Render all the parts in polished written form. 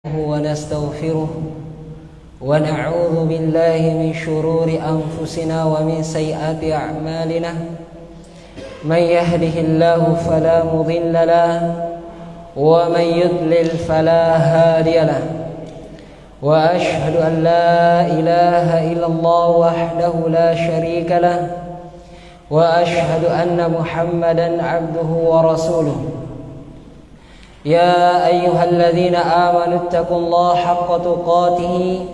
ونستغفره ونعوذ بالله من شرور أنفسنا ومن سيئات أعمالنا من يهده الله فلا مضل له ومن يضلل فلا هادي له وأشهد أن لا إله إلا الله وحده لا شريك له وأشهد أن محمدا عبده ورسوله يا أيها الذين آمنوا اتقوا الله حق تقاته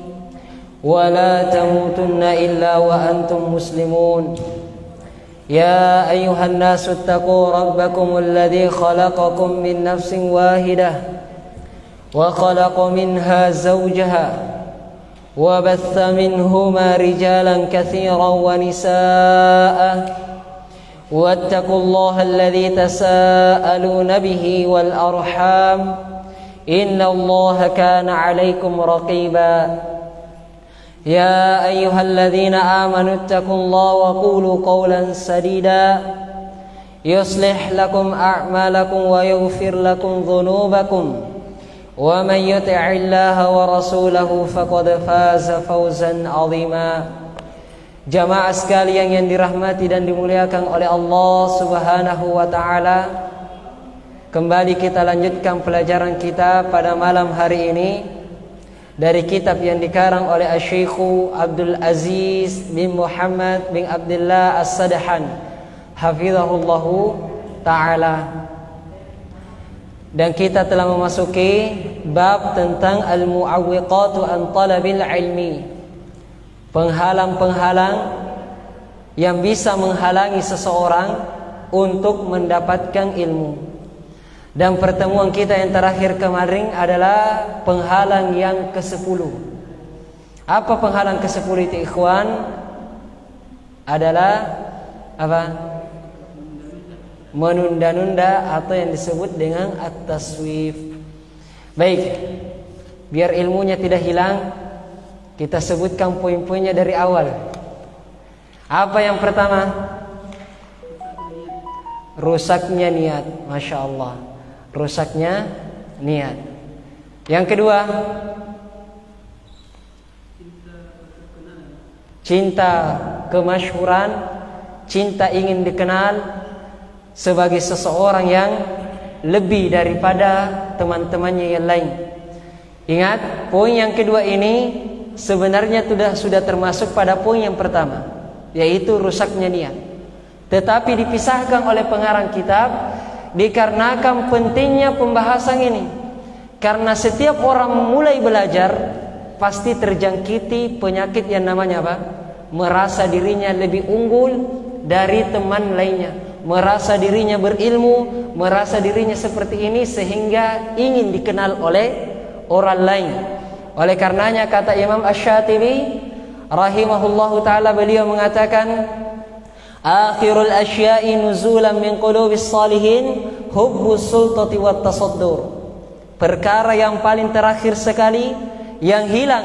ولا تموتن إلا وأنتم مسلمون يا أيها الناس اتقوا ربكم الذي خلقكم من نفس واحدة وخلق منها زوجها وبث منهما رجالا كثيرا ونساء واتقوا الله الذي تساءلون به والأرحام إن الله كان عليكم رقيبا يا أيها الذين آمنوا اتقوا الله وقولوا قولا سديدا يصلح لكم أعمالكم ويغفر لكم ذنوبكم ومن يطع الله ورسوله فقد فاز فوزا عظيما. Jamaah sekalian yang dirahmati dan dimuliakan oleh Allah Subhanahu wa taala, kembali kita lanjutkan pelajaran kita pada malam hari ini dari kitab yang dikarang oleh Syekh Abdul Aziz bin Muhammad bin Abdullah As-Sadhan hafizahullahu taala. Dan kita telah memasuki bab tentang al-mu'awwiqatu an talabil ilmi, penghalang-penghalang yang bisa menghalangi seseorang untuk mendapatkan ilmu. Dan pertemuan kita yang terakhir kemarin adalah penghalang yang ke-10. Apa penghalang ke-10 itu, ikhwan? Adalah apa? Menunda-nunda atau yang disebut dengan at-taswif. Baik, biar ilmunya tidak hilang, kita sebutkan poin-poinnya dari awal. Apa yang pertama? Rusaknya niat. Masya Allah, rusaknya niat. Yang kedua, cinta kemasyhuran, cinta ingin dikenal sebagai seseorang yang lebih daripada teman-temannya yang lain. Ingat, poin yang kedua ini sebenarnya sudah termasuk pada poin yang pertama, yaitu rusaknya niat. Tetapi dipisahkan oleh pengarang kitab dikarenakan pentingnya pembahasan ini. Karena setiap orang mulai belajar pasti terjangkiti penyakit yang namanya apa? Merasa dirinya lebih unggul dari teman lainnya, merasa dirinya berilmu, merasa dirinya seperti ini sehingga ingin dikenal oleh orang lain. Oleh karenanya kata Imam Asy-Syatibi rahimahullahu taala, beliau mengatakan, akhirul asya'i nuzulan min qulubis salihin hubbus sultati wat tasaddur. Perkara yang paling terakhir sekali yang hilang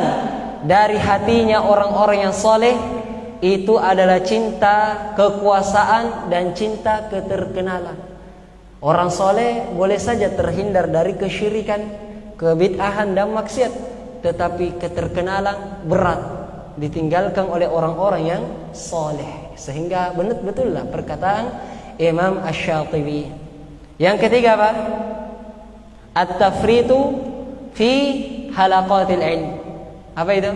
dari hatinya orang-orang yang saleh itu adalah cinta kekuasaan dan cinta keterkenalan. Orang saleh boleh saja terhindar dari kesyirikan, kebid'ahan dan maksiat, tetapi keterkenalan berat ditinggalkan oleh orang-orang yang saleh. Sehingga betul-betullah perkataan Imam Asy-Syatibi. Yang ketiga apa? At-tafritu fi halaqatil ilm. Apa itu?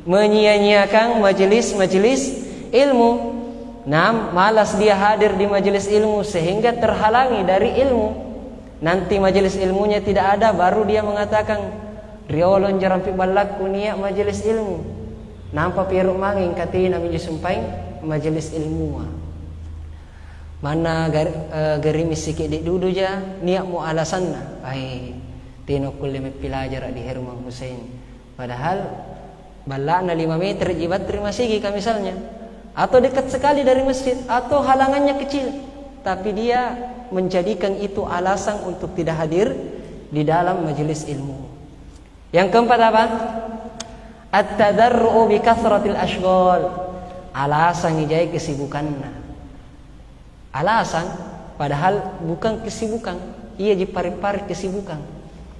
Menyia-nyiakan majelis-majelis ilmu. Nah, malas dia hadir di majelis ilmu sehingga terhalangi dari ilmu. Nanti majelis ilmunya tidak ada, baru dia mengatakan, riolon jarampi balaku niat majelis ilmu. Nampak pieruk manging katina minju sumpain majelis ilmu. Mana gerimis sikit di dudu ja niat mu alasanna. Ai tino kulle me pelajar di Herman Hussein. Padahal balakna 5 meter jibat terima sigi ka misalnya, atau dekat sekali dari masjid, atau halangannya kecil, tapi dia menjadikan itu alasan untuk tidak hadir di dalam majelis ilmu. Yang keempat apa? At-tadarru'u bi kathratil ashghal. Alasan ngijai kesibukanna. Alasan padahal bukan kesibukan, ia ji pari-pari kesibukan.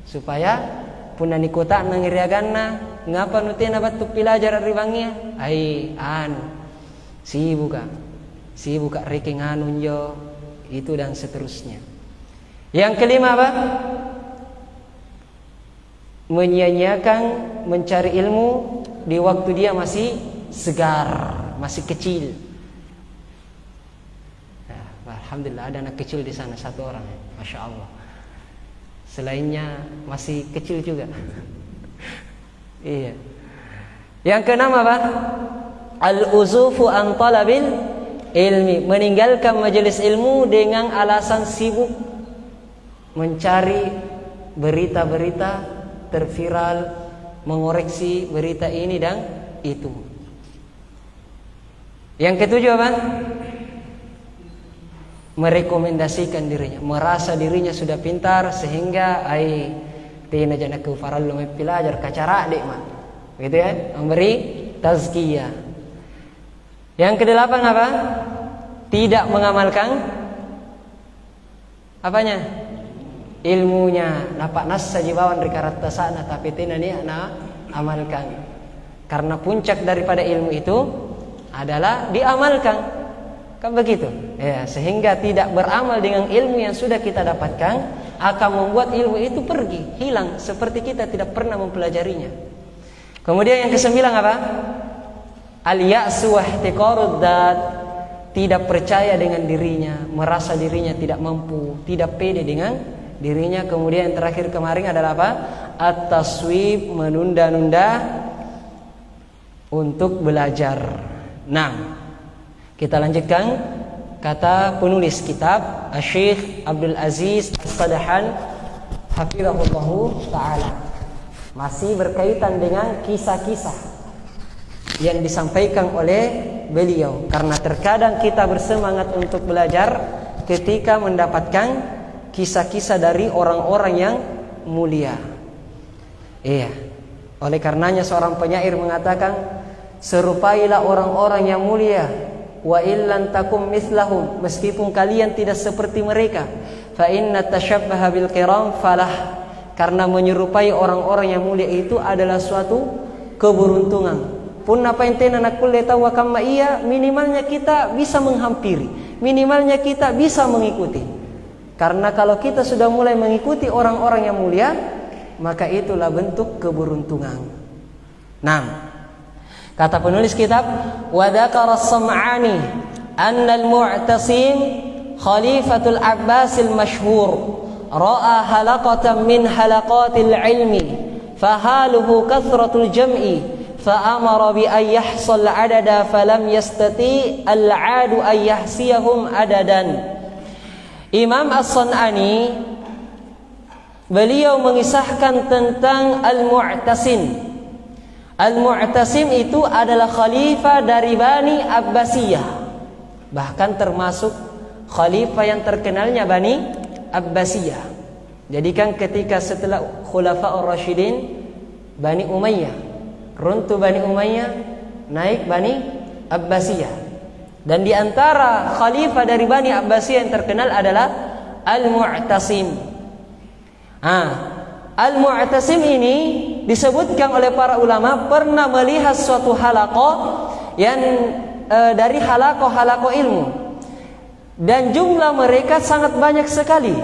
supaya punna ni kota nangiriaganna ngapa nutena batu pilajar ribangia ai sibuk riki nganun jo itu dan seterusnya. Yang kelima apa? Menyia-nyiakan mencari ilmu di waktu dia masih segar, masih kecil. Nah, alhamdulillah ada anak kecil di sana satu orang, masya Allah. Selainnya masih kecil juga. Iya. Yang keenam apa? Al-uzufu an talabil ilmi, meninggalkan majelis ilmu dengan alasan sibuk mencari berita-berita terviral, mengoreksi berita ini dan itu. Yang ketujuh apa? Merekomendasikan dirinya, merasa dirinya sudah pintar sehingga tina jana ke faral lumai pelajar kacara dek mah. Gitu ya, memberi tazkiyah. Yang kedelapan apa? Tidak mengamalkan apanya? Ilmunya. Napak nas sajibawan rikarat tasana tapi tina ni amalkan. Karena puncak daripada ilmu itu adalah diamalkan. Kan begitu? Ya, sehingga tidak beramal dengan ilmu yang sudah kita dapatkan akan membuat ilmu itu pergi, hilang seperti kita tidak pernah mempelajarinya. Kemudian yang kesembilan apa? Al-ya'su wa ihtiqarud dzat, tidak percaya dengan dirinya, merasa dirinya tidak mampu, tidak pede dengan dirinya. Kemudian yang terakhir kemarin adalah apa? At-taswib, menunda-nunda untuk belajar. Nah, kita lanjutkan kata penulis kitab Syekh Abdul Aziz As-Sadahan hafizahullahu taala. Masih berkaitan dengan kisah-kisah yang disampaikan oleh beliau, karena terkadang kita bersemangat untuk belajar ketika mendapatkan kisah-kisah dari orang-orang yang mulia. Iya. Oleh karenanya seorang penyair mengatakan, serupailah orang-orang yang mulia, wa illan takum mislahum, meskipun kalian tidak seperti mereka, fa inna tashabbaha bil kiram falah, karena menyerupai orang-orang yang mulia itu adalah suatu keberuntungan. Pun apa yang tena nak kulle tahu kama iya, minimalnya kita bisa menghampiri, minimalnya kita bisa mengikuti. Karena kalau kita sudah mulai mengikuti orang-orang yang mulia, maka itulah bentuk keberuntungan. Nah, kata penulis kitab, wa dzakara as-Sam'ani anna al-Mu'tasim khalifatul Abbas al-mashhur ra'a halaqatan min halaqatil ilmi fahaluhu kathratul jam'i fa'amara bi an yahsal adada falam yastati al-'adu an yahsiyahum adadan. Imam As-San'ani beliau mengisahkan tentang Al-Mu'tasim. Al-Mu'tasim itu adalah khalifah dari Bani Abbasiyah, bahkan termasuk khalifah yang terkenalnya Bani Abbasiyah. Jadi kan ketika setelah Khulafa'ur Rasyidin Bani Umayyah, runtuh Bani Umayyah, naik Bani Abbasiyah. Dan di antara khalifah dari Bani Abbasiyah yang terkenal adalah Al-Mu'tasim. Al-Mu'tasim ini disebutkan oleh para ulama pernah melihat suatu halaqah yang dari halaqah ilmu, dan jumlah mereka sangat banyak sekali.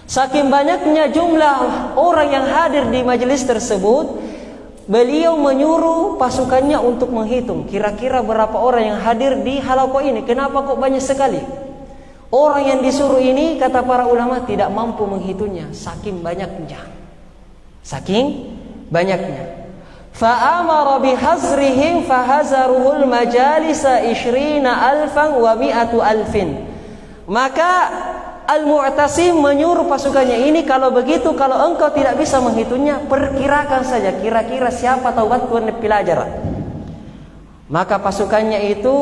Saking banyaknya jumlah orang yang hadir di majelis tersebut, beliau menyuruh pasukannya untuk menghitung kira-kira berapa orang yang hadir di halaqah ini. Kenapa kok banyak sekali? Orang yang disuruh ini, kata para ulama, tidak mampu menghitungnya, saking banyaknya. Saking banyaknya. Fa'amara bihazrihim fahazaruhul majalisa 20,000 wa 100,000. Maka Al-Mu'tasim menyuruh pasukannya ini, kalau begitu, kalau engkau tidak bisa menghitungnya, perkirakan saja kira-kira siapa taubat tuan pelajar. Maka pasukannya itu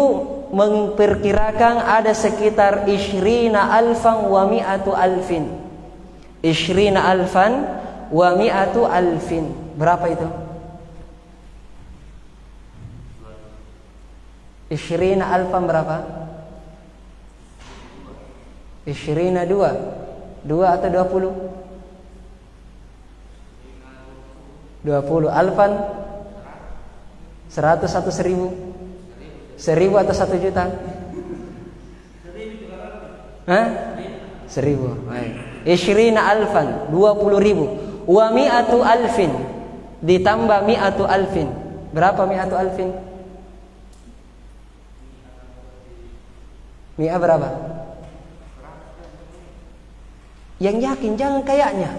memperkirakan ada sekitar 20,000 wa 100,000. 20,000 wa 100,000. Berapa itu? 20,000 berapa? 22 atau 20? 20 alfan 100 atau 1000? 1000 atau 1 juta? Hah? 1000. Baik. 20 alfan 20.000. Wa mi'atu alfin ditambah mi'atu alfin. Berapa mi'atu alfin? Mi'a berapa? Yang yakin, jangan kayaknya.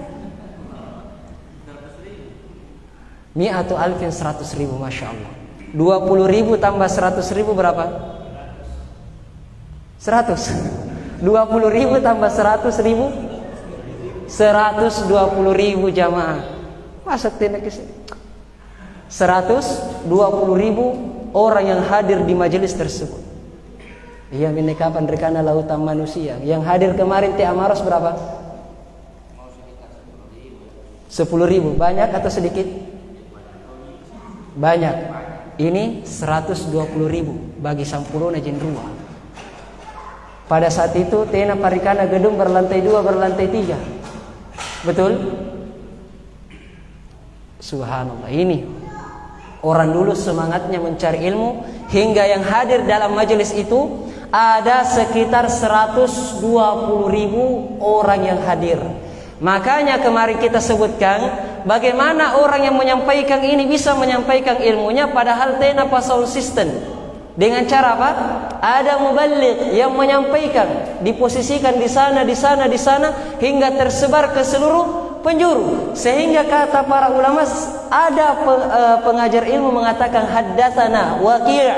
Mi'atu alfin 100.000, Masya Allah. 20.000 tambah 100.000 berapa? 100. 20.000 tambah 100.000 120.000 jamaah. Masa tidak ke sini? 120.000 orang yang hadir di majelis tersebut. Iya, ini kapan rekana lautan manusia. Yang hadir kemarin Teh Amaros berapa? 10.000. Banyak atau sedikit? Banyak. Ini 120.000 bagi sampulona jendrua. Pada saat itu Tena parikana gedung berlantai 2, berlantai 3. Betul? Subhanallah. Ini orang dulu semangatnya mencari ilmu, hingga yang hadir dalam majelis itu ada sekitar 120.000 orang yang hadir. Makanya kemarin kita sebutkan bagaimana orang yang menyampaikan ini bisa menyampaikan ilmunya padahal Tena pasal sistem. Dengan cara apa? Ada muballigh yang menyampaikan, diposisikan di sana, di sana, di sana hingga tersebar ke seluruh penjuru. Sehingga kata para ulama, ada pengajar ilmu mengatakan haddatsana Waqi'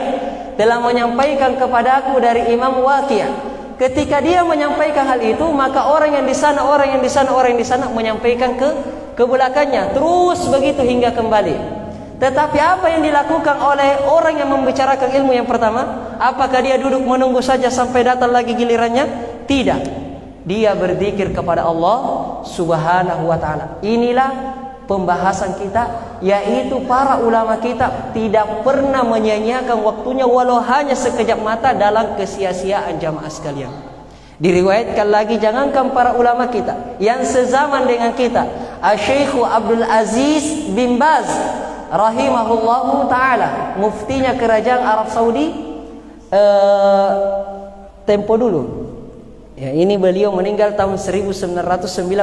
telah menyampaikan kepada aku dari Imam Waqi'. Ketika dia menyampaikan hal itu, maka orang yang di sana, orang yang di sana, orang yang di sana menyampaikan ke belakangnya, terus begitu hingga kembali. Tetapi apa yang dilakukan oleh orang yang membicarakan ilmu yang pertama? Apakah dia duduk menunggu saja sampai datang lagi gilirannya? Tidak. Dia berzikir kepada Allah Subhanahu wa ta'ala. Inilah pembahasan kita, yaitu para ulama kita tidak pernah menyia-nyiakan waktunya walau hanya sekejap mata dalam kesia-siaan jamaah sekalian. Diriwayatkan lagi, jangankan para ulama kita yang sezaman dengan kita, Syekh Abdul Aziz bin Baz rahimahullahu ta'ala, muftinya kerajaan Arab Saudi tempo dulu ya, ini beliau meninggal tahun 1999.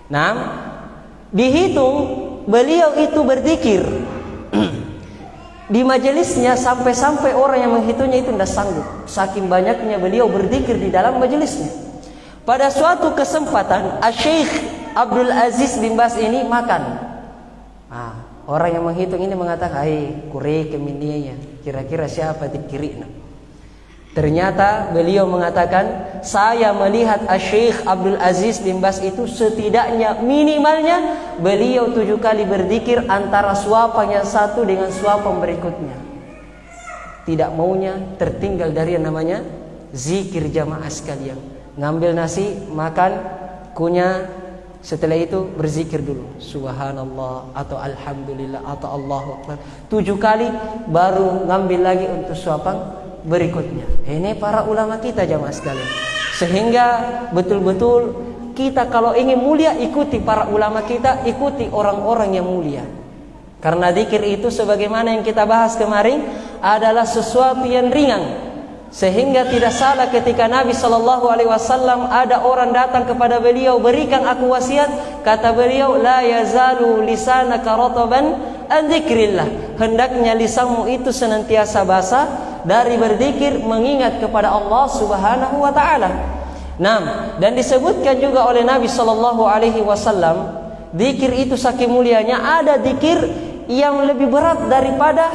Nah, dihitung beliau itu berzikir di majelisnya sampai-sampai orang yang menghitungnya itu tidak sanggup, saking banyaknya beliau berzikir di dalam majelisnya. Pada suatu kesempatan Syekh Abdul Aziz bin Baz ini makan. Orang yang menghitung ini mengatakan, "Hai, kureke mininya, kira-kira siapa di kiri?" Ternyata beliau mengatakan, "Saya melihat Syekh Abdul Aziz bin Baz itu setidaknya minimalnya beliau 7 kali berzikir antara suapan yang satu dengan suapan berikutnya. Tidak maunya tertinggal dari yang namanya zikir jamaah sekalian. Ngambil nasi, makan, kunyah, setelah itu berzikir dulu Subhanallah atau Alhamdulillah atau Allahu Akbar 7 kali, baru ngambil lagi untuk suapan berikutnya." Ini para ulama kita jamaah sekalian. Sehingga betul-betul kita kalau ingin mulia, ikuti para ulama kita, ikuti orang-orang yang mulia. Karena zikir itu sebagaimana yang kita bahas kemarin adalah sesuatu yang ringan. Sehingga tidak salah ketika Nabi SAW ada orang datang kepada beliau, "Berikan aku wasiat." Kata beliau, "La yazalu lisanaka rataban an dzikrillah." Hendaknya lisanmu itu senantiasa basah dari berzikir, mengingat kepada Allah Subhanahu wa ta'ala. Nah, dan disebutkan juga oleh Nabi SAW, zikir itu saking mulianya, ada zikir yang lebih berat daripada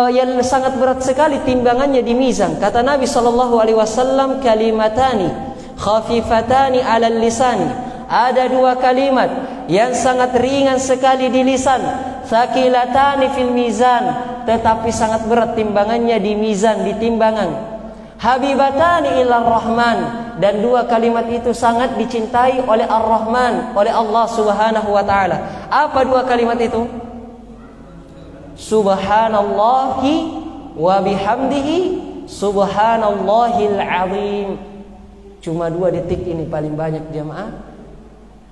yang sangat berat sekali timbangannya di mizan. Kata Nabi SAW, "Kalimatani khafifatani 'alal lisani." Ada 2 kalimat yang sangat ringan sekali di lisan, thaqilatani fil mizan, tetapi sangat berat timbangannya di mizan, di timbangan. Habibatani ilar rahman, dan 2 kalimat itu sangat dicintai oleh Ar-Rahman, oleh Allah Subhanahu wa ta'ala. Apa 2 kalimat itu? Subhanallahi wa bihamdihi subhanallahil azim. Cuma 2 detik ini paling banyak jamaah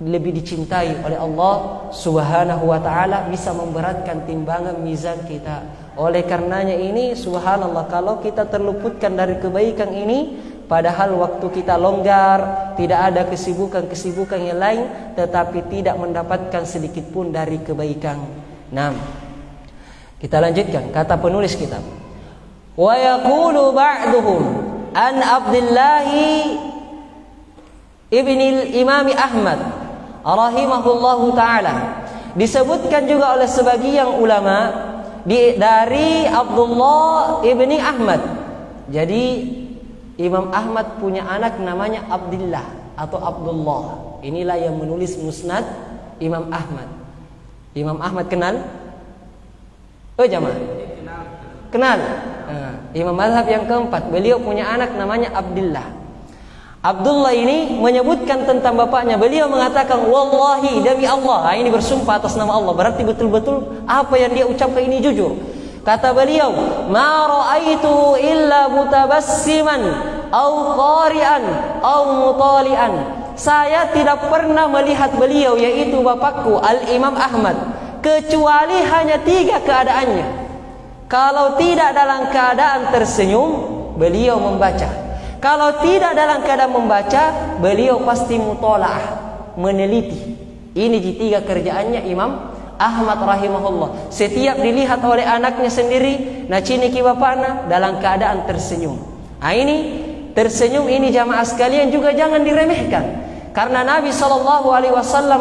lebih dicintai oleh Allah Subhanahu wa taala, bisa memberatkan timbangan mizan kita. Oleh karenanya ini subhanallah, kalau kita terluputkan dari kebaikan ini, padahal waktu kita longgar, tidak ada kesibukan-kesibukan yang lain, tetapi tidak mendapatkan sedikit pun dari kebaikan. Nah, kita lanjutkan kata penulis kitab. Wa yaqulu ba'duhum an Abdullah ibni Imam Ahmad rahimahullahu taala. Disebutkan juga oleh sebagian ulama dari Abdullah ibni Ahmad. Jadi Imam Ahmad punya anak namanya Abdullah atau Abdullah. Inilah yang menulis Musnad Imam Ahmad. Imam Ahmad kenal? Oh jamaah? Kenal. Imam mazhab yang keempat, beliau punya anak namanya Abdullah. Abdullah ini menyebutkan tentang bapaknya. Beliau mengatakan, wallahi, demi Allah. Ini bersumpah atas nama Allah. Berarti betul-betul apa yang dia ucapkan ini jujur. Kata beliau, ma ra'aitu illa mutabassiman au qari'an au mutali'an. Saya tidak pernah melihat beliau, yaitu bapakku Al-Imam Ahmad, kecuali hanya 3 keadaannya. Kalau tidak dalam keadaan tersenyum, beliau membaca. Kalau tidak dalam keadaan membaca, beliau pasti mutola'ah, meneliti. Ini di 3 kerjaannya Imam Ahmad rahimahullah. Setiap dilihat oleh anaknya sendiri, nah cini ki bapakna dalam keadaan tersenyum. Nah ini tersenyum ini jamaah sekalian juga jangan diremehkan. Karena Nabi SAW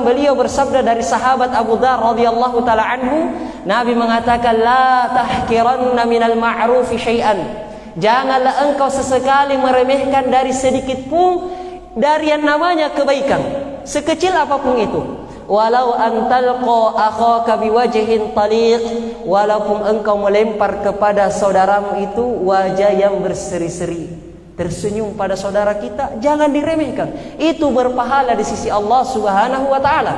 beliau bersabda dari sahabat Abu Dzar radhiyallahu taala anhu, Nabi mengatakan, la tahkiranna minal ma'rufi syai'an. Janganlah engkau sesekali meremehkan dari sedikit pun dari yang namanya kebaikan, sekecil apapun itu. Walau antalqa akhaka biwajhin taliq, walaupun engkau melempar kepada saudaramu itu wajah yang berseri-seri, tersenyum pada saudara kita, jangan diremehkan. Itu berpahala di sisi Allah Subhanahu wa taala.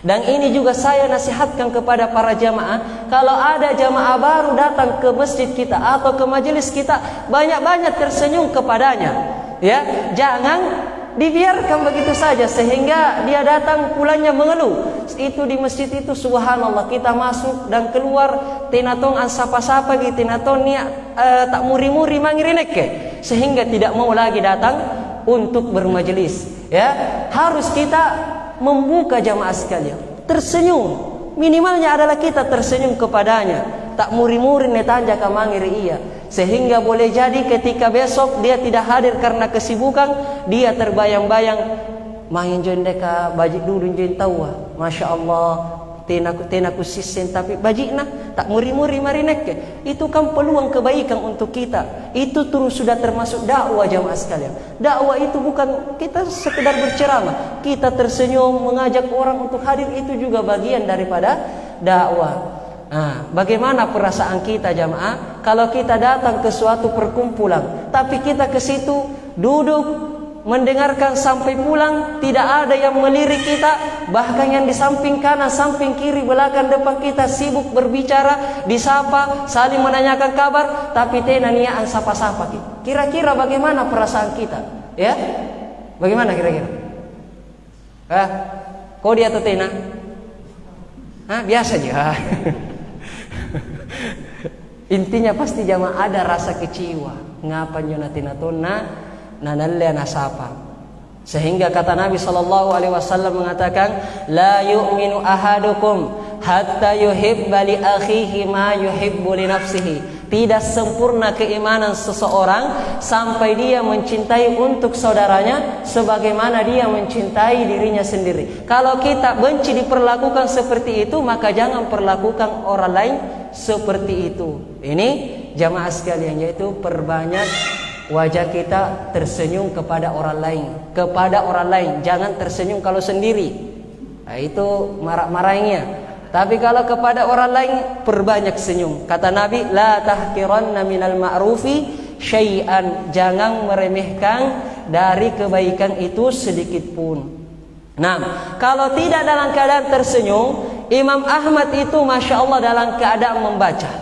Dan ini juga saya nasihatkan kepada para jamaah, kalau ada jamaah baru datang ke masjid kita atau ke majelis kita, banyak-banyak tersenyum kepadanya. Ya, jangan dibiarkan begitu saja sehingga dia datang pulangnya mengeluh. Itu di masjid itu subhanallah, kita masuk dan keluar tinatong ansapa-sapa gitu, tinatong ni tak muri-muri mangirinek, sehingga tidak mau lagi datang untuk bermajelis. Ya, harus kita membuka jamaah sekalian, tersenyum. Minimalnya adalah kita tersenyum kepadanya, tak muri-muri netanja kamangiri iya, sehingga boleh jadi ketika besok dia tidak hadir karena kesibukan, dia terbayang-bayang main jendeka bajik dulu jen tawa, masya Allah tenaku sisen tapi bajikna tak muri-muri marinek. Itu kan peluang kebaikan untuk kita. Itu terus sudah termasuk dakwah jamaah sekalian. Dakwah itu bukan kita sekedar berceramah, kita tersenyum mengajak orang untuk hadir, itu juga bagian daripada dakwah. Nah, bagaimana perasaan kita jamaah kalau kita datang ke suatu perkumpulan, tapi kita ke situ duduk mendengarkan sampai pulang, tidak ada yang melirik kita, bahkan yang di samping kanan, samping kiri, belakang, depan kita sibuk berbicara, disapa, saling menanyakan kabar, tapi tena niaan sapa-sapa kita. Kira-kira bagaimana perasaan kita? Ya, bagaimana kira-kira? Kau dia atau tena? Biasa aja. Intinya pasti jamaah ada rasa kecewa. Ngapa nyonatina tona? Nanalle nasapa. Sehingga kata Nabi SAW mengatakan, la yu'minu ahadukum hatta yuhibba li akhihi ma yuhibbu li nafsihi. Tidak sempurna keimanan seseorang sampai dia mencintai untuk saudaranya sebagaimana dia mencintai dirinya sendiri. Kalau kita benci diperlakukan seperti itu, maka jangan perlakukan orang lain seperti itu. Ini jamaah sekalian, yaitu perbanyak wajah kita tersenyum kepada orang lain. Kepada orang lain, jangan tersenyum kalau sendiri. Nah, itu marah-marahnya. Tapi kalau kepada orang lain, perbanyak senyum. Kata Nabi, la tahkiranna minal ma'rufi syai'an. Jangan meremehkan dari kebaikan itu sedikit pun. Nah, kalau tidak dalam keadaan tersenyum, Imam Ahmad itu Masya Allah dalam keadaan membaca.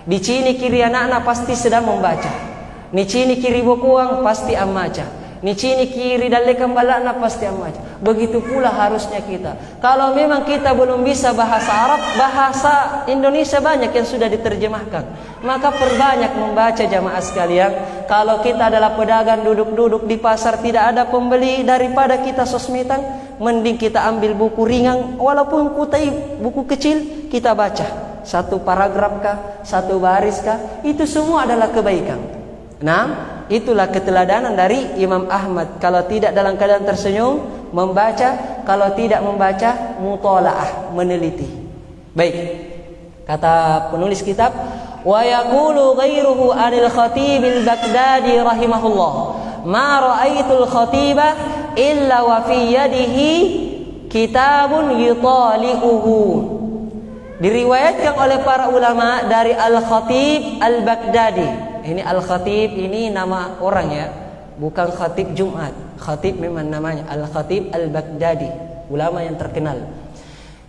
Di sini kiri anak-anak pasti sedang membaca. Ni cini kiri bokuang pasti amaja. Ni cini kiri dalekam balana pasti amaja. Begitu pula harusnya kita. Kalau memang kita belum bisa bahasa Arab, bahasa Indonesia banyak yang sudah diterjemahkan. Maka perbanyak membaca jamaah sekalian. Kalau kita adalah pedagang duduk-duduk di pasar tidak ada pembeli, daripada kita sosmedan, mending kita ambil buku ringan walaupun buku kecil, kita baca. Satu paragraf kah, satu baris kah, itu semua adalah kebaikan. Nah, itulah keteladanan dari Imam Ahmad. Kalau tidak dalam keadaan tersenyum, membaca. Kalau tidak membaca, mutalaah, meneliti. Baik, kata penulis kitab, wa yaqulu ghairuhu anil khatib al-Baghdadi rahimahullah, ma ra'aitul khatiba illa wa fi yadihi kitabun yutali'uhu. Diriwayatkan oleh para ulama dari Al-Khatib Al-Baghdadi. Ini Al-Khatib ini nama orang ya, bukan Khatib Jumat. Khatib memang namanya Al-Khatib Al-Baghdadi, ulama yang terkenal.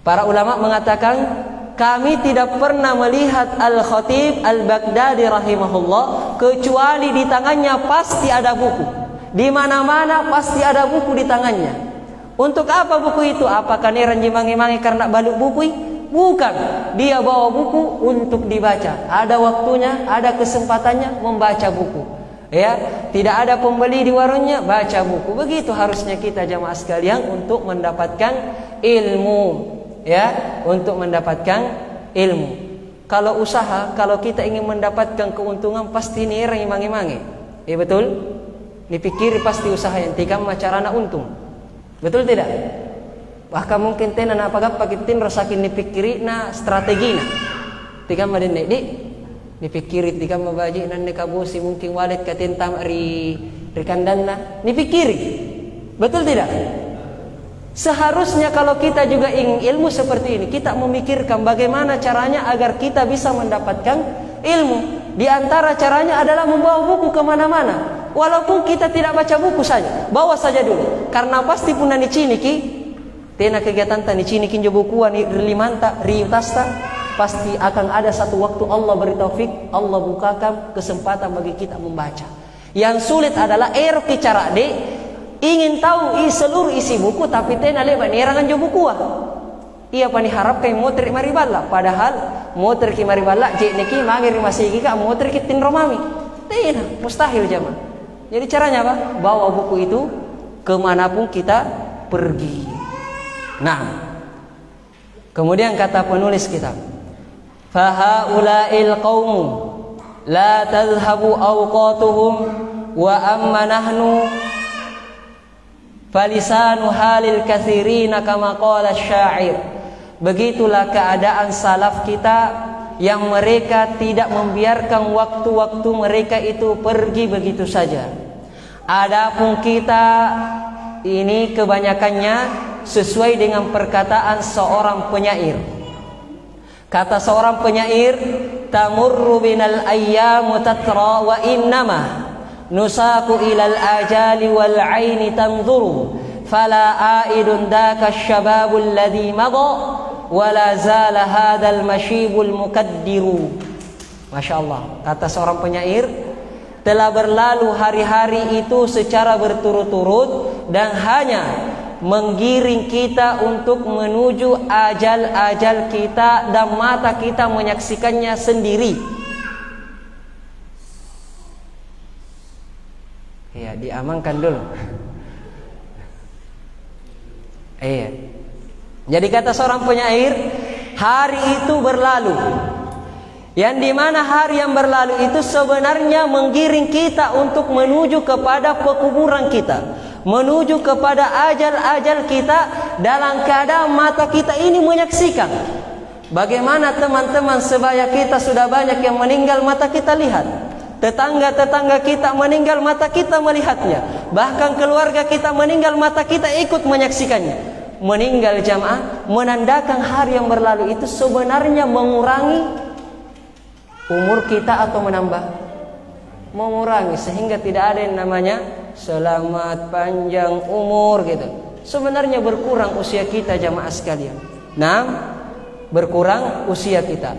Para ulama mengatakan, kami tidak pernah melihat Al-Khatib Al-Baghdadi rahimahullah kecuali di tangannya pasti ada buku. Di mana-mana pasti ada buku di tangannya. Untuk apa buku itu? Apakah neran jimangi-mangi karena baluk buku? Bukan, dia bawa buku untuk dibaca. Ada waktunya, ada kesempatannya membaca buku. Ya, tidak ada pembeli di warungnya, baca buku. Begitu harusnya kita jamaah sekalian untuk mendapatkan ilmu. Ya, untuk mendapatkan ilmu. Kalau usaha, kalau kita ingin mendapatkan keuntungan pasti nira imangi-mangi. Ya betul? Dipikir pasti usaha yang tikam macarana untung. Betul tidak? Bahkan mungkin tenan apakah pakitin rasakin dipikiri na strategi na tikam maden di dipikiri tikam mabaji nan nekabusi mungkin walet katintam ri kandanna dipikiri. Betul tidak? Seharusnya kalau kita juga ingin ilmu seperti ini, kita memikirkan bagaimana caranya agar kita bisa mendapatkan ilmu. Di antara caranya adalah membawa buku kemana-mana. Walaupun kita tidak baca buku saja, bawa saja dulu. Karena pasti pun nani ciniki tena kegiatan tani cinikin jo bukuan rimanta riutasta, pasti akan ada satu waktu Allah beri taufik, Allah bukakan kesempatan bagi kita membaca. Yang sulit adalah eroki cara de ingin tahu seluruh isi buku tapi tena leban nerangan jo buku. Ia pani harap kay motor maribala, padahal motor ki maribala je neki mangir masigi ka motor ki tin romami. Tena mustahil jama. Jadi caranya apa? Bawa buku itu kemanapun kita pergi. Nah, kemudian kata penulis kitab, fahaula'il qaumu la tadhhabu awqatuhum wa amma nahnu falisanu halil katsirina kama qala asy-syair. Begitulah keadaan salaf kita yang mereka tidak membiarkan waktu-waktu mereka itu pergi begitu saja. Adapun kita ini kebanyakannya sesuai dengan perkataan seorang penyair. Kata seorang penyair, tamurru binal ayyamu tatra wa innama nusaku ilal ajali wal aini tanzuru fala aidun daka syababul ladhi madha wala zala hadal mashibul mukaddiru. Masya Allah, kata seorang penyair, telah berlalu hari-hari itu secara berturut-turut dan hanya menggiring kita untuk menuju ajal-ajal kita dan mata kita menyaksikannya sendiri. Ya, diamankan dulu. Iya. Jadi kata seorang penyair, hari itu berlalu. Yang dimana hari yang berlalu itu sebenarnya menggiring kita untuk menuju kepada pekuburan kita, menuju kepada ajal-ajal kita dalam keadaan mata kita ini menyaksikan. Bagaimana teman-teman sebaya kita sudah banyak yang meninggal mata kita lihat. Tetangga-tetangga kita meninggal mata kita melihatnya. Bahkan keluarga kita meninggal mata kita ikut menyaksikannya. Meninggal jamaah menandakan hari yang berlalu itu sebenarnya mengurangi umur kita atau menambah? Mengurangi, sehingga tidak ada yang namanya selamat panjang umur gitu. Sebenarnya berkurang usia kita jamaah sekalian. Nah, berkurang usia kita.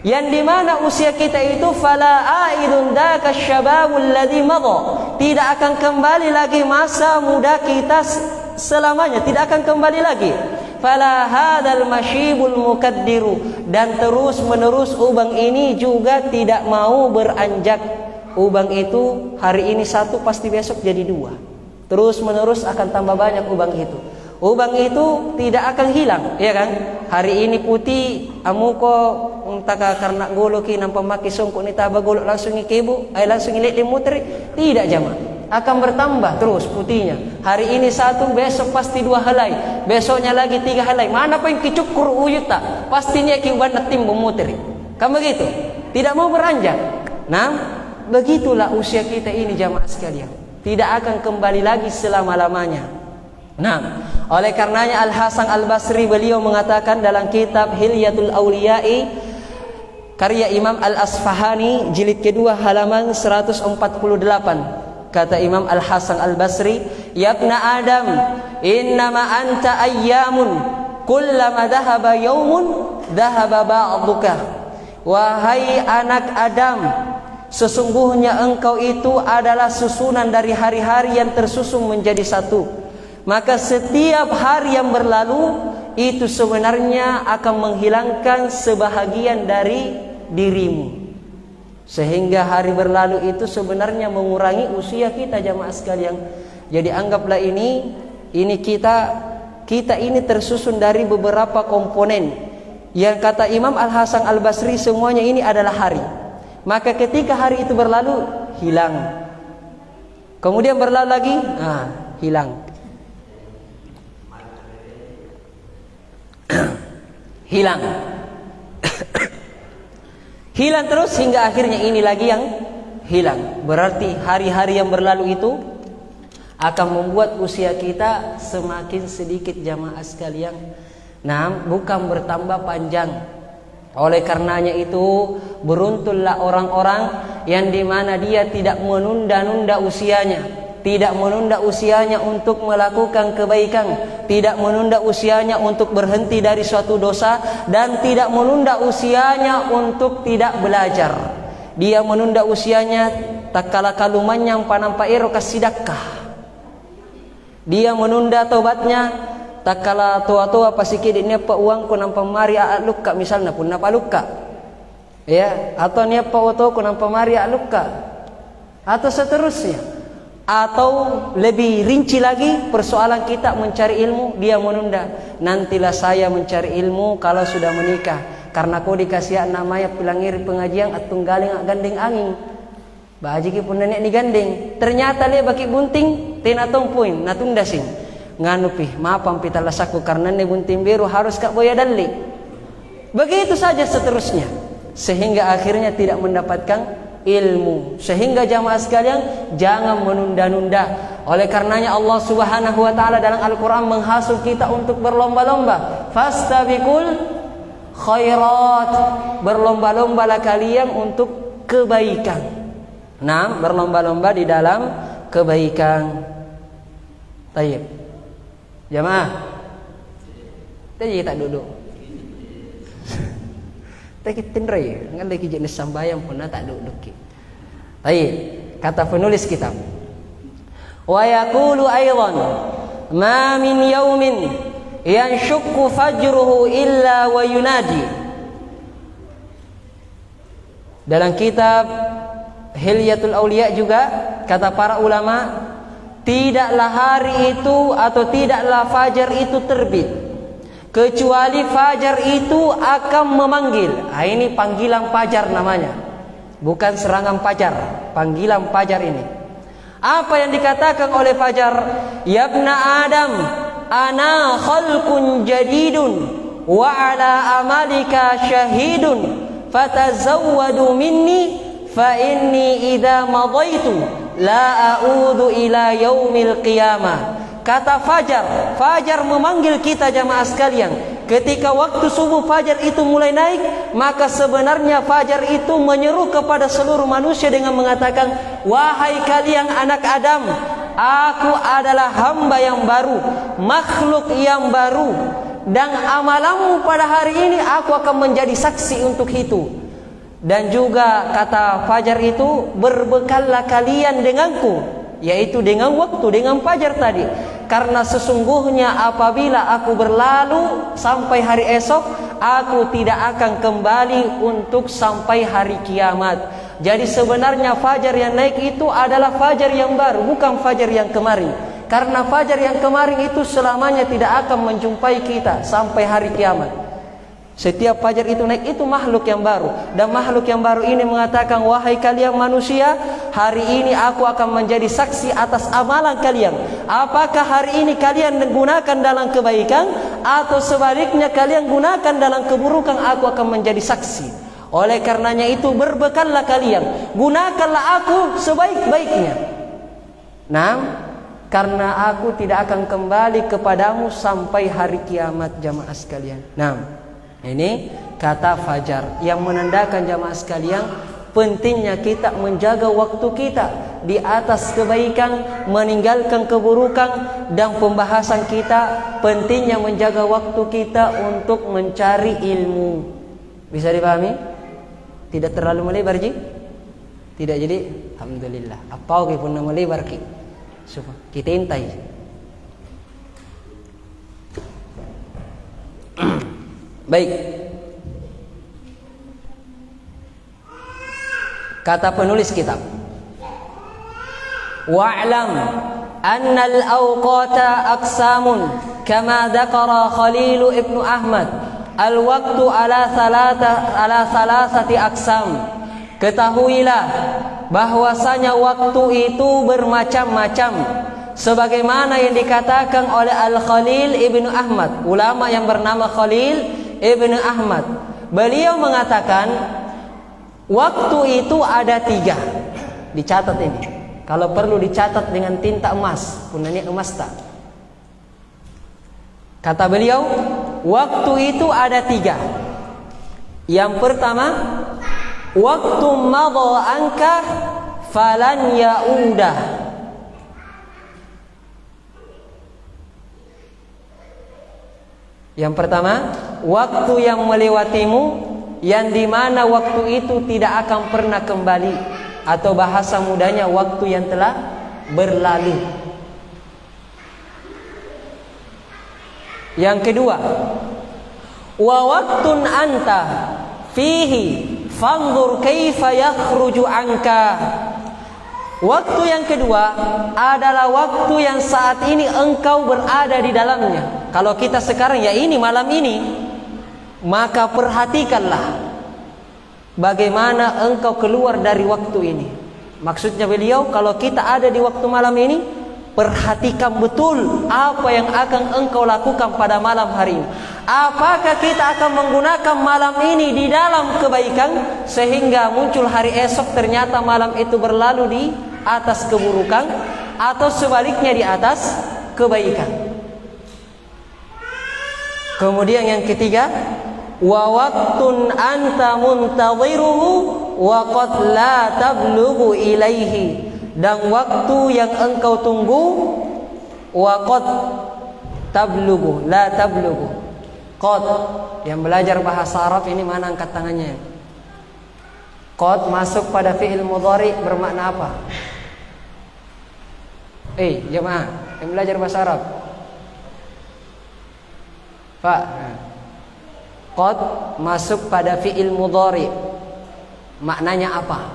Yang dimana usia kita itu fala aidun daka syababul ladzi madha, tidak akan kembali lagi masa muda kita selamanya, tidak akan kembali lagi. Fala hadzal masyibul mukaddiru, dan terus menerus ubang ini juga tidak mau beranjak. Ubang itu hari ini satu pasti besok jadi dua. Terus menerus akan tambah banyak ubang itu. Ubang itu tidak akan hilang, ya kan? Hari ini putih, amuko untaka karena goloki nampak maki songkok ni taba golok langsung ikebu, langsung ilik limutri, tidak jamaah. Akan bertambah terus putihnya. Hari ini satu, besok pasti dua helai, besoknya lagi tiga helai. Mana pun kicukur uyuta, pastinya kiban tim memutri. Kan begitu? Tidak mau beranjak. Nah, begitulah usia kita ini jamaah sekalian. Tidak akan kembali lagi selama-lamanya. Nah, oleh karenanya Al-Hasan Al-Basri beliau mengatakan dalam kitab Hilyatul Awliya'i karya Imam Al-Asfahani jilid kedua halaman 148, kata Imam Al-Hasan Al-Basri, "Ya ibna Adam, innama anta ayyamun, kullama dhahaba yawmun dhahaba ba'duka." Wahai anak Adam, sesungguhnya engkau itu adalah susunan dari hari-hari yang tersusun menjadi satu. Maka setiap hari yang berlalu itu sebenarnya akan menghilangkan sebahagian dari dirimu. Sehingga hari berlalu itu sebenarnya mengurangi usia kita jamaah sekalian. Jadi anggaplah ini kita ini tersusun dari beberapa komponen. Yang kata Imam Al-Hasan Al-Basri semuanya ini adalah hari. Maka ketika hari itu berlalu hilang. Kemudian berlalu lagi, hilang. Hilang hilang terus hingga akhirnya ini lagi yang hilang. Berarti hari-hari yang berlalu itu akan membuat usia kita semakin sedikit jamaah sekalian. Nah, bukan bertambah panjang. Oleh karenanya itu beruntunglah orang-orang yang dimana dia tidak menunda-nunda usianya. Tidak menunda usianya untuk melakukan kebaikan, tidak menunda usianya untuk berhenti dari suatu dosa, dan tidak menunda usianya untuk tidak belajar. Dia menunda usianya tak kala kaluman yang panampa ero kasidakah. Dia menunda tobatnya tak kala tua-tua pasikid ini apa uang ku nampak mari luka misalnya pun napa luka. Ya, atau ni apa oto ku nampak mari luka. Atau seterusnya. Atau lebih rinci lagi persoalan kita mencari ilmu, dia menunda. Nantilah saya mencari ilmu kalau sudah menikah, karena kau dikasih namanya pilangir pengajian atung galing gandeng angin. Bahaji ki pun nenek ni gandeng. Ternyata dia baki bunting tinatong poin natunda sing. Nganu pih maafan pita lasaku karena ne bunting biru harus kak boya dalli. Begitu saja seterusnya. Sehingga akhirnya tidak mendapatkan ilmu. Sehingga jamaah sekalian jangan menunda-nunda. Oleh karenanya Allah Subhanahu wa taala dalam Al-Qur'an menghasul kita untuk berlomba-lomba. Fastabiqul khairat. Berlomba-lombalah kalian untuk kebaikan. Nah, berlomba-lomba di dalam kebaikan. Tayyib. Jamaah. Tadi tak duduk. Tak tindrai, ngan lagi jenis sambayang pun tak duduk. Baik, kata penulis kitab. Wa yaqulu aidan ma min yaumin yanshukku fajruhu illa wa yunadi. Dalam kitab Hilyatul Awliya juga kata para ulama, tidaklah hari itu atau tidaklah fajar itu terbit kecuali fajar itu akan memanggil. Ini panggilan fajar namanya, bukan serangan fajar, panggilan fajar ini. Apa yang dikatakan oleh fajar? Ya ibna Adam, ana khalqun jadidun wa ala amalika syahidun fatazawwadu minni fa inni idza madaitu la a'udhu ila yaumil qiyamah. Kata fajar, fajar memanggil kita jamaah sekalian. Ketika waktu subuh fajar itu mulai naik, maka sebenarnya fajar itu menyeru kepada seluruh manusia dengan mengatakan, wahai kalian anak Adam, aku adalah hamba yang baru, makhluk yang baru, dan amalanmu pada hari ini aku akan menjadi saksi untuk itu. Dan juga kata fajar itu, berbekallah kalian denganku, yaitu dengan waktu, dengan fajar tadi. karena sesungguhnya apabila aku berlalu sampai hari esok, aku tidak akan kembali untuk sampai hari kiamat. Jadi sebenarnya fajar yang naik itu adalah fajar yang baru, bukan fajar yang kemarin. Karena fajar yang kemarin itu selamanya tidak akan menjumpai kita sampai hari kiamat. Setiap fajar itu naik itu makhluk yang baru. Dan makhluk yang baru ini mengatakan, wahai kalian manusia, hari ini aku akan menjadi saksi atas amalan kalian. Apakah hari ini kalian gunakan dalam kebaikan, atau sebaliknya kalian gunakan dalam keburukan, aku akan menjadi saksi. Oleh karenanya itu berbekallah kalian, gunakanlah aku sebaik-baiknya. Nah, karena aku tidak akan kembali kepadamu sampai hari kiamat, jamaah sekalian. Nah, ini kata fajar yang menandakan jamaah sekalian pentingnya kita menjaga waktu kita di atas kebaikan, meninggalkan keburukan, dan pembahasan kita pentingnya menjaga waktu kita untuk mencari ilmu. Bisa dipahami? Tidak terlalu melebar, Ji? Tidak, jadi alhamdulillah. Apa pun nama melebar ki? Kita intai. Baik. Kata penulis kitab, wa'lam anna al-awqata aqsamun kama dzakara Khalil ibn Ahmad al-waqtu ala salasati aqsam. Ketahuilah bahwasanya waktu itu bermacam-macam, sebagaimana yang dikatakan oleh Al-Khalil ibn Ahmad, ulama yang bernama Khalil Ibn Ahmad. Beliau mengatakan waktu itu ada 3. Dicatat ini. Kalau perlu dicatat dengan tinta emas, punanya emas tak. Kata beliau, waktu itu ada 3. Yang pertama, waktu madha anka falan ya'udah. Yang pertama, waktu yang melewatimu, yang dimana waktu itu tidak akan pernah kembali, atau bahasa mudanya waktu yang telah berlalu. Yang kedua, wa waktun anta fihi fanzur kaifa yakhruju anka. Waktu yang kedua adalah waktu yang saat ini engkau berada di dalamnya. Kalau kita sekarang ya ini malam ini, maka perhatikanlah bagaimana engkau keluar dari waktu ini. Maksudnya beliau, kalau kita ada di waktu malam ini, perhatikan betul apa yang akan engkau lakukan pada malam hari ini. Apakah kita akan menggunakan malam ini di dalam kebaikan, sehingga muncul hari esok ternyata malam itu berlalu di atas keburukan, atau sebaliknya di atas kebaikan. Kemudian yang ketiga, wa waktun anta muntadhiruhu wa qad la tablughu ilaihi. Dan waktu yang engkau tunggu, wa qad tablughu, la tablughu. Qad, yang belajar bahasa Arab ini mana angkat tangannya? Qad masuk pada fi'il mudhari bermakna apa? Jemaah yang belajar bahasa Arab, Pak, qad masuk pada fi'il mudhari, maknanya apa?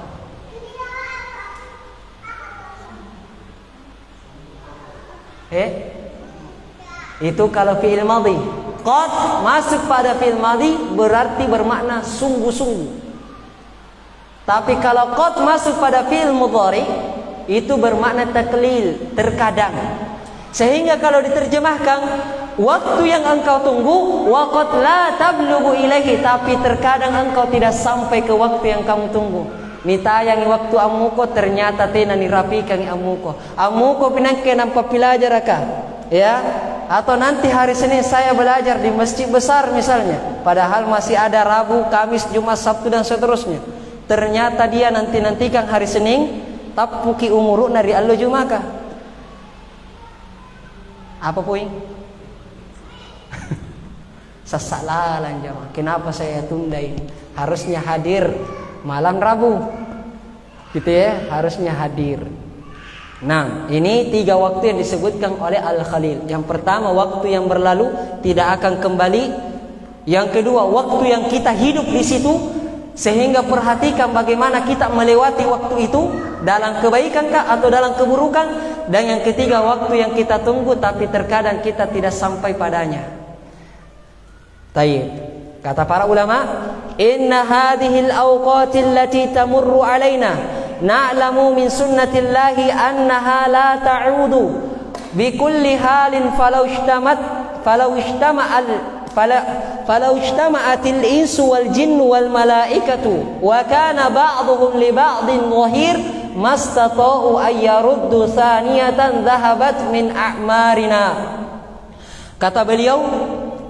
Itu kalau fi'il madhi. Qad masuk pada fi'il madhi berarti bermakna sungguh-sungguh. Tapi kalau qad masuk pada fi'il mudhari, itu bermakna taklil, terkadang. Sehingga kalau diterjemahkan, waktu yang engkau tunggu, wa qad la tablughu ilaihi, tapi terkadang engkau tidak sampai ke waktu yang kamu tunggu. Nitayangi waktu amuko, ternyata tena nirapikan amuko. Amuko pinangke nampak belajar ka, ya? Atau nanti hari Senin saya belajar di masjid besar misalnya, padahal masih ada Rabu, Kamis, Jumat, Sabtu dan seterusnya. Ternyata dia nantikan hari Senin, tapuki umuru nari allo Jumaka. Apa poin? Sesalalan jamaah. Kenapa saya tunda ini? Harusnya hadir malam Rabu, gitu ya, harusnya hadir. Nah, ini 3 waktu yang disebutkan oleh Al-Khalil. Yang pertama, waktu yang berlalu tidak akan kembali. Yang kedua, waktu yang kita hidup di situ, sehingga perhatikan bagaimana kita melewati waktu itu, dalam kebaikan kah atau dalam keburukan. Dan yang ketiga, waktu yang kita tunggu tapi terkadang kita tidak sampai padanya. Tayyib. Kata para ulama, inna hadhil awqatil lati tamurru alaina na'lamu min sunnatillahi annaha la ta'udu bi kulli halin falau ijtama'atil insu wal jinnu wal malaikatu wa kana ba'dhum li ba'din dhahir mastata'u ay yaruddu thaniyatan dhahabat min a'marina. Kata beliau,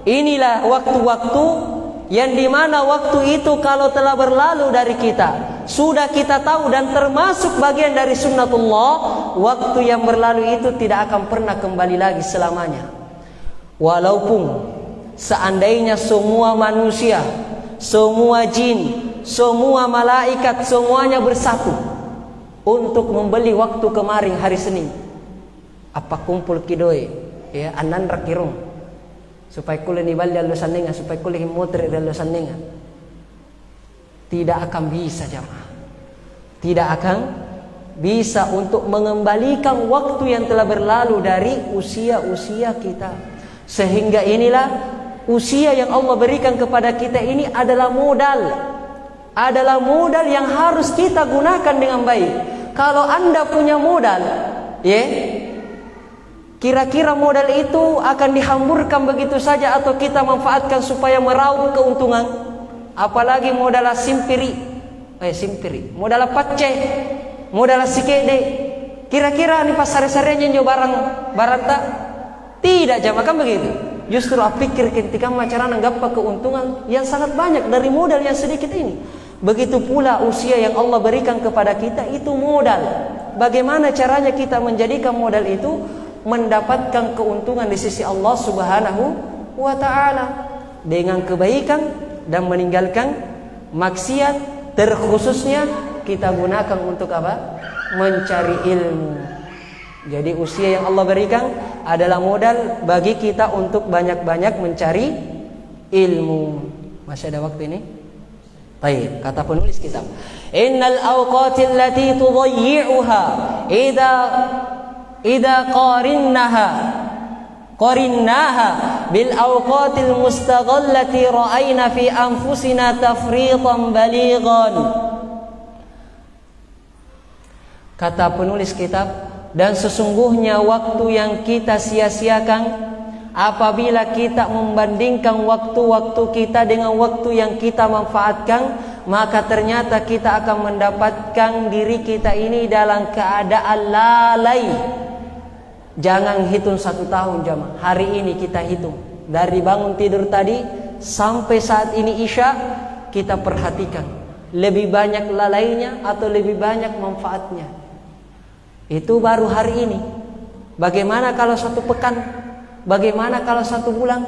inilah waktu-waktu yang dimana waktu itu kalau telah berlalu dari kita, sudah kita tahu dan termasuk bagian dari sunnatullah, waktu yang berlalu itu tidak akan pernah kembali lagi selamanya. Walaupun seandainya semua manusia, semua jin, semua malaikat, semuanya bersatu untuk membeli waktu kemarin hari Senin, apa kumpul kidoy ya anan rakirung supaya kulit nibal dan losanenga, supaya kulit himotri dan losanenga, tidak akan bisa jamaah. Tidak akan bisa untuk mengembalikan waktu yang telah berlalu dari usia-usia kita. Sehingga inilah usia yang Allah berikan kepada kita ini adalah modal. Adalah modal yang harus kita gunakan dengan baik. Kalau Anda punya modal, ya, kira-kira modal itu akan dihamburkan begitu saja atau kita manfaatkan supaya meraup keuntungan? Apalagi modal simpiri, modal pacce, modal sikede. Kira-kira nih pasar-pasarnya nyo barang tak? Tidak jamaah kan begitu. Justru pikir ketika macara nanggap keuntungan yang sangat banyak dari modal yang sedikit ini. Begitu pula usia yang Allah berikan kepada kita itu modal. Bagaimana caranya kita menjadikan modal itu mendapatkan keuntungan di sisi Allah Subhanahu wa ta'ala dengan kebaikan dan meninggalkan maksiat, terkhususnya kita gunakan untuk apa? Mencari ilmu. Jadi usia yang Allah berikan adalah modal bagi kita untuk banyak-banyak mencari ilmu. Masih ada waktu ini? Baik, kata penulis kitab, innal awqatil lati tudayyi'uha idza qarinnaha bil awqatil mustaghallati ra'ayna fi anfusina tafritan balighan. Kata penulis kitab, dan sesungguhnya waktu yang kita sia-siakan apabila kita membandingkan waktu-waktu kita dengan waktu yang kita manfaatkan, maka ternyata kita akan mendapatkan diri kita ini dalam keadaan lalai. Jangan hitung 1 tahun jamaah. Hari ini kita hitung dari bangun tidur tadi sampai saat ini Isya, kita perhatikan lebih banyak lalainya atau lebih banyak manfaatnya. Itu baru hari ini. Bagaimana kalau 1 pekan? Bagaimana kalau 1 bulan?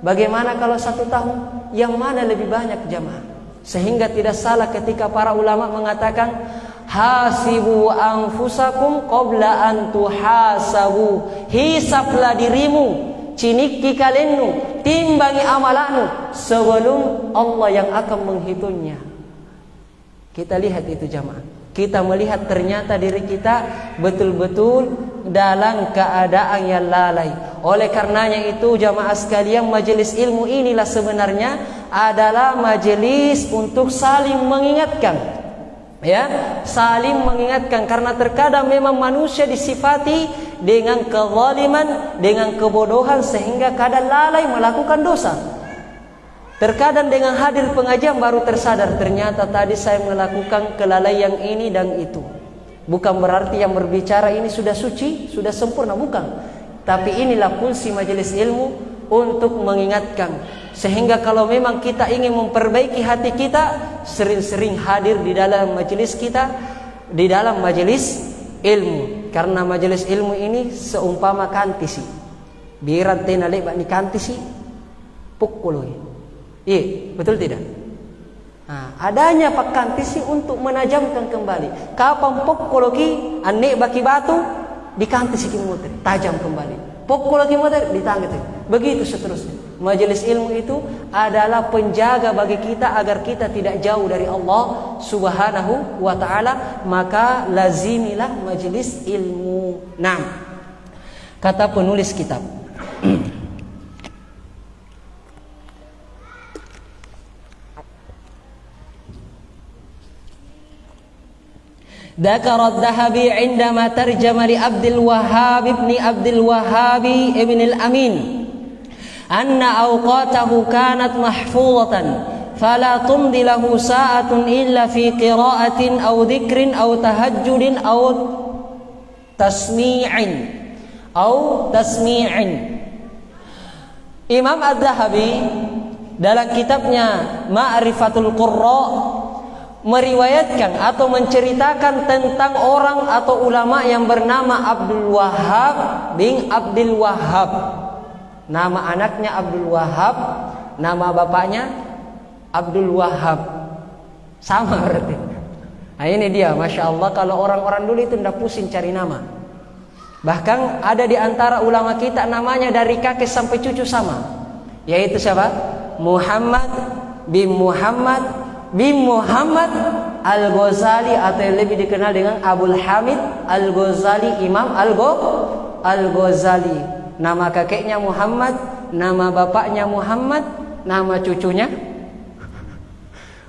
Bagaimana kalau 1 tahun? Yang mana lebih banyak jamaah? Sehingga tidak salah ketika para ulama mengatakan, hasibu anfusakum qabla an tuhasabu. Hisaplah dirimu, ciniki kalennu, timbangi amalanmu sebelum Allah yang akan menghitungnya. Kita lihat itu jamaah. Kita melihat ternyata diri kita betul-betul dalam keadaan yang lalai. Oleh karenanya itu jamaah sekalian, majelis ilmu inilah sebenarnya adalah majelis untuk saling mengingatkan. Ya, saling mengingatkan, karena terkadang memang manusia disifati dengan kezaliman, dengan kebodohan sehingga kadang lalai melakukan dosa. Terkadang dengan hadir pengajian baru tersadar, ternyata tadi saya melakukan kelalaian ini dan itu. Bukan berarti yang berbicara ini sudah suci, sudah sempurna, bukan. Tapi inilah fungsi majelis ilmu untuk mengingatkan. Sehingga kalau memang kita ingin memperbaiki hati kita, sering-sering hadir di dalam majelis kita, di dalam majelis ilmu. Karena majelis ilmu ini seumpama kantisi. Biar tena lebak ni kantisi, pukul. Iya, betul tidak? Nah, adanya pakantisi untuk menajamkan kembali. Kapan pokologi anek baki batu, dikanti si kimotri, tajam kembali. Pukul lagi motor, ditangkap. Begitu seterusnya. Majelis ilmu itu adalah penjaga bagi kita agar kita tidak jauh dari Allah Subhanahu wa taala, maka lazimilah majelis ilmu. Nah, kata penulis kitab. ذكر الذهبي عندما ترجم لعبد الوهاب ابن عبد الوهاب ابن الأمين أن أوقاته كانت محفوظة فلا تمضي له ساعة إلا في قراءة أو ذكر أو تهجد أو تسميع. Imam Az-Zahabi dalam kitabnya Ma'rifatul Qurra meriwayatkan atau menceritakan tentang orang atau ulama yang bernama Abdul Wahhab bin Abdul Wahhab. Nama anaknya Abdul Wahhab, nama bapaknya Abdul Wahhab. Sama berarti. Nah ini dia, Masya Allah, kalau orang-orang dulu itu tidak pusing cari nama. Bahkan ada di antara ulama kita namanya dari kakek sampai cucu sama. Yaitu siapa? Muhammad bin Muhammad Al-Ghazali, atau yang lebih dikenal dengan Abul Hamid Al-Ghazali, Imam Al-Ghazali. Nama kakeknya Muhammad, nama bapaknya Muhammad, nama cucunya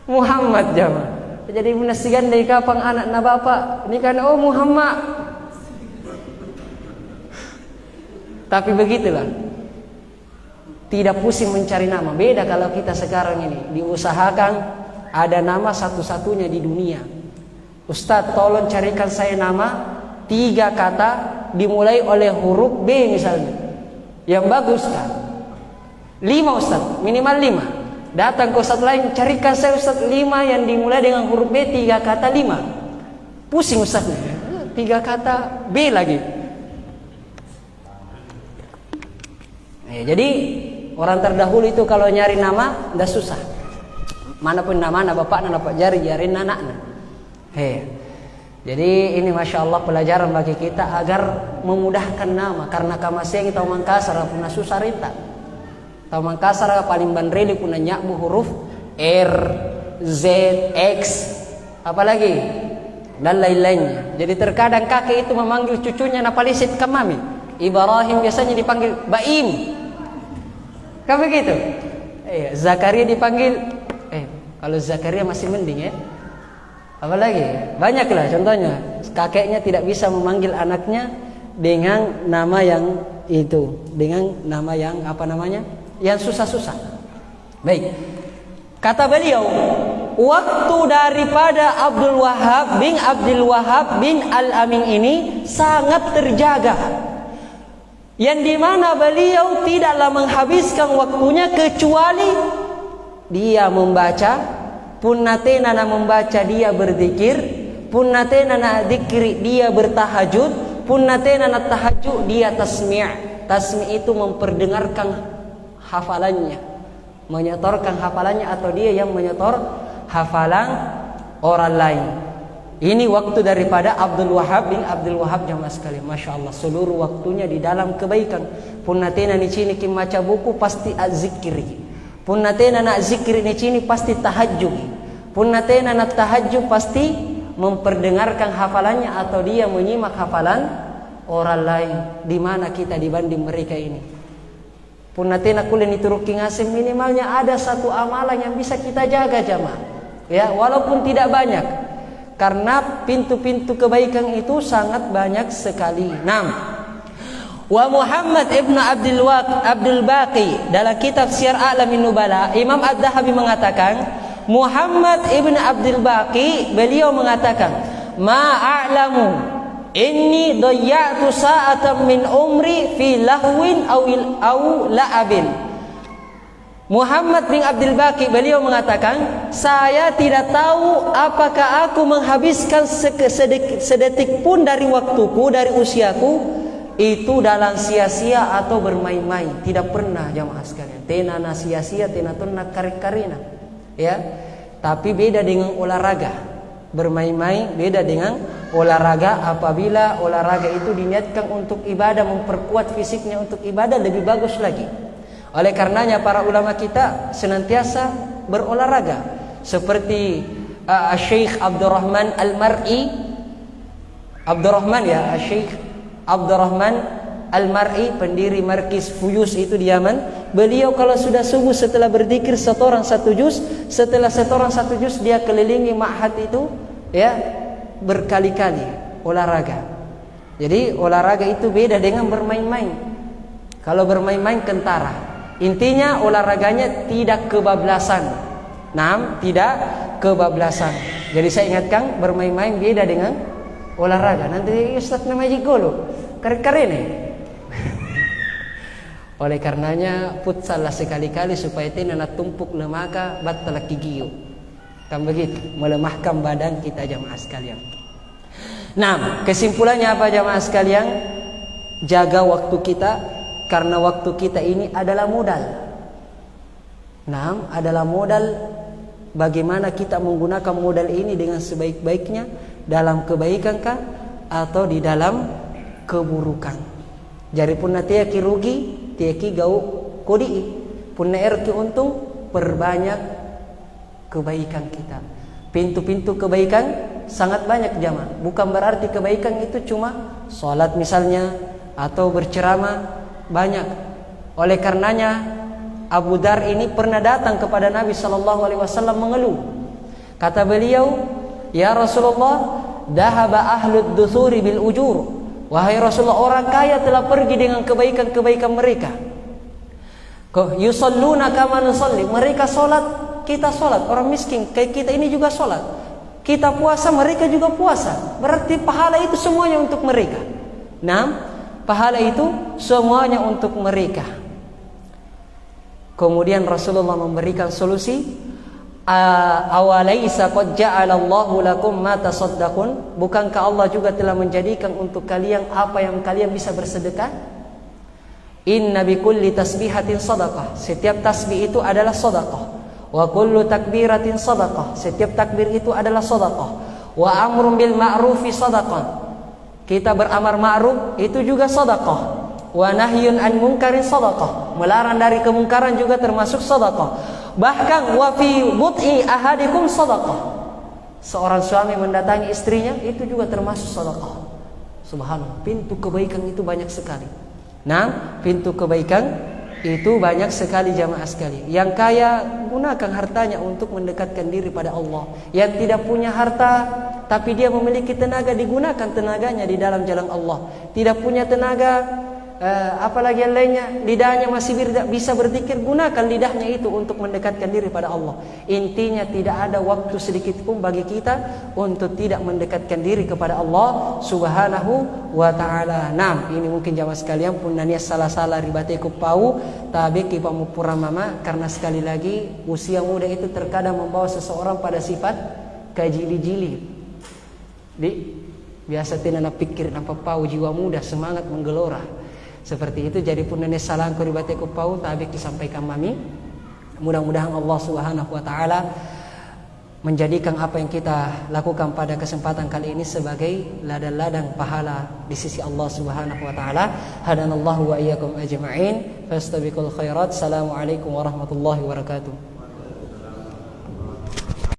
Muhammad jamaah. Jadi menasikan dari kapan anak na bapak ini kan Muhammad. Tapi begitulah. Tidak pusing mencari nama. Beda kalau kita sekarang ini diusahakan ada nama satu-satunya di dunia. Ustadz, tolong carikan saya nama 3 kata dimulai oleh huruf B misalnya. Yang bagus kan? 5 Ustadz, minimal 5. Datang ke Ustadz lain, carikan saya Ustadz 5 yang dimulai dengan huruf B, 3 kata 5. Pusing Ustadznya. 3 kata B lagi. Jadi orang terdahulu itu kalau nyari nama udah susah. Manapun nama anak bapak, anak jari-jarin anaknya. Jadi ini Masya Allah pelajaran bagi kita agar memudahkan nama. Karena kamasih kita Mangkasar puna susah rita. Tahu Mangkasar paling bandreli puna nyakbu huruf R, Z, X, apalagi dan lain-lainnya. Jadi terkadang kakek itu memanggil cucunya napalisit kamami. Ibrahim biasanya dipanggil Baim. Kan begitu? Zakaria dipanggil kalau Zakaria masih mending ya. Apalagi banyaklah contohnya. Kakeknya tidak bisa memanggil anaknya dengan nama yang itu, dengan nama yang apa namanya? Yang susah-susah. Baik. Kata beliau, waktu daripada Abdul Wahhab bin Al-Amin ini sangat terjaga. Yang dimana beliau tidaklah menghabiskan waktunya kecuali dia membaca, punnatena membaca dia berzikir, punnatena zikri dia bertahajud, punnatena tahajud dia tasmi'. Tasmi' itu memperdengarkan hafalannya, menyetorkan hafalannya, atau dia yang menyetor hafalan orang lain. Ini waktu daripada Abdul Wahhab bin Abdul Wahhab jamaah sekalian. Masya Allah, seluruh waktunya di dalam kebaikan. Punnatena ni cini kim baca buku pasti az-zikri. Punnatena nak zikir ni cini pasti tahajud. Punnatena nak tahajud pasti memperdengarkan hafalannya atau dia menyimak hafalan orang lain. Di mana kita dibanding mereka ini? Punnatena kulen ituruki ngasih, minimalnya ada satu amalan yang bisa kita jaga jamaah. Ya, walaupun tidak banyak. Karena pintu-pintu kebaikan itu sangat banyak sekali. 6. Wa Muhammad ibn Abdul Baqi dalam kitab Syiar A'lamin Nubala, Imam Az-Zahabi mengatakan, Muhammad ibn Abdul Baqi beliau mengatakan, ma'a'lamu inni dayya'tu sa'atan min umri fi lahwin aw la'abin. Muhammad bin Abdul Baqi beliau mengatakan, saya tidak tahu apakah aku menghabiskan sedetik pun dari waktuku, dari usiaku itu dalam sia-sia atau bermain-main. Tidak pernah jamaah sekalian. Tenana sia-sia, tenatuna karik-karina. Ya. Tapi beda dengan olahraga. Bermain-main beda dengan olahraga. Apabila olahraga itu diniatkan untuk ibadah, memperkuat fisiknya untuk ibadah, lebih bagus lagi. Oleh karenanya para ulama kita senantiasa berolahraga. Seperti Syekh Abdurrahman Al-Mar'i, Syekh Abdurrahman Al-Mar'i, pendiri Markis Fuyus itu di Yaman. Beliau kalau sudah subuh setelah berzikir setoran satu juz, setelah setoran satu juz dia kelilingi ma'had itu ya berkali-kali olahraga. Jadi olahraga itu beda dengan bermain-main. Kalau bermain-main kentara. Intinya olahraganya tidak kebablasan. Tidak kebablasan. Jadi saya ingatkan, bermain-main beda dengan olahraga. Nanti Ustaz namanya jigolo. Keren-keren nih. Oleh karenanya futsal lah sekali-kali supaya tidak tumpuk lemaka batal gigiu. Kan begitu, melemahkan badan kita jamaah sekalian. Nah, kesimpulannya apa jamaah sekalian? Jaga waktu kita, karena waktu kita ini adalah modal. Adalah modal. Bagaimana kita menggunakan modal ini dengan sebaik-baiknya, dalam kebaikan kah atau di dalam keburukan. Jari pun tiaki rugi, tiaki gau kodi, pun erki untung, perbanyak kebaikan kita. Pintu-pintu kebaikan sangat banyak jamaah. Bukan berarti kebaikan itu cuma sholat misalnya atau berceramah, banyak. Oleh karenanya Abu Dar ini pernah datang kepada Nabi SAW mengeluh. Kata beliau, ya Rasulullah, dahaba ahlud duthuri bil ujur. Wahai Rasulullah, orang kaya telah pergi dengan kebaikan-kebaikan mereka. Yusalluna kama nusalli. Mereka solat, kita solat. Orang miskin kayak kita ini juga solat. Kita puasa, mereka juga puasa. Berarti pahala itu semuanya untuk mereka. Pahala itu semuanya untuk mereka. Kemudian Rasulullah memberikan solusi, awalaisa qad ja'alallahu lakum ma tasaddaqun. Bukankah Allah juga telah menjadikan untuk kalian apa yang kalian bisa bersedekah? Inna bikulli tasbihatin sadaqah. Setiap tasbih itu adalah sedekah. Wa kullu takbiratin sadaqah. Setiap takbir itu adalah sedekah. Wa amrun bil ma'rufi sadaqah. Kita beramar ma'ruf itu juga sedekah. Wa nahyun an munkarin sadaqah. Melarang dari kemungkaran juga termasuk sedekah. Bahkan wa fi bud'i ahadikum sadaqah. Seorang suami mendatangi istrinya itu juga termasuk sedekah. Subhanallah, pintu kebaikan itu banyak sekali. Pintu kebaikan itu banyak sekali jamaah sekali. Yang kaya gunakan hartanya untuk mendekatkan diri pada Allah. Yang tidak punya harta tapi dia memiliki tenaga, digunakan tenaganya di dalam jalan Allah. Tidak punya tenaga, apalagi yang lainnya, lidahnya masih bisa berzikir, gunakan lidahnya itu untuk mendekatkan diri pada Allah. Intinya tidak ada waktu sedikit pun bagi kita untuk tidak mendekatkan diri kepada Allah Subhanahu wa ta'ala. Ini mungkin jamaah sekalian pun nania salah-salah ribateku pau tabe ki pamupura mama, karena sekali lagi usia muda itu terkadang membawa seseorang pada sifat kajili-jili. Biasa tidak pikir apa pau, jiwa muda semangat menggelora. Seperti itu. Jadi pun nenek salam ko ribateku pau tabik disampaikan mami. Mudah-mudahan Allah Subhanahu wa taala menjadikan apa yang kita lakukan pada kesempatan kali ini sebagai ladang-ladang pahala di sisi Allah Subhanahu wa taala. Hadanallahu wa iyyakum ajma'in. Fastabiqul khairat. Assalamualaikum warahmatullahi wabarakatuh.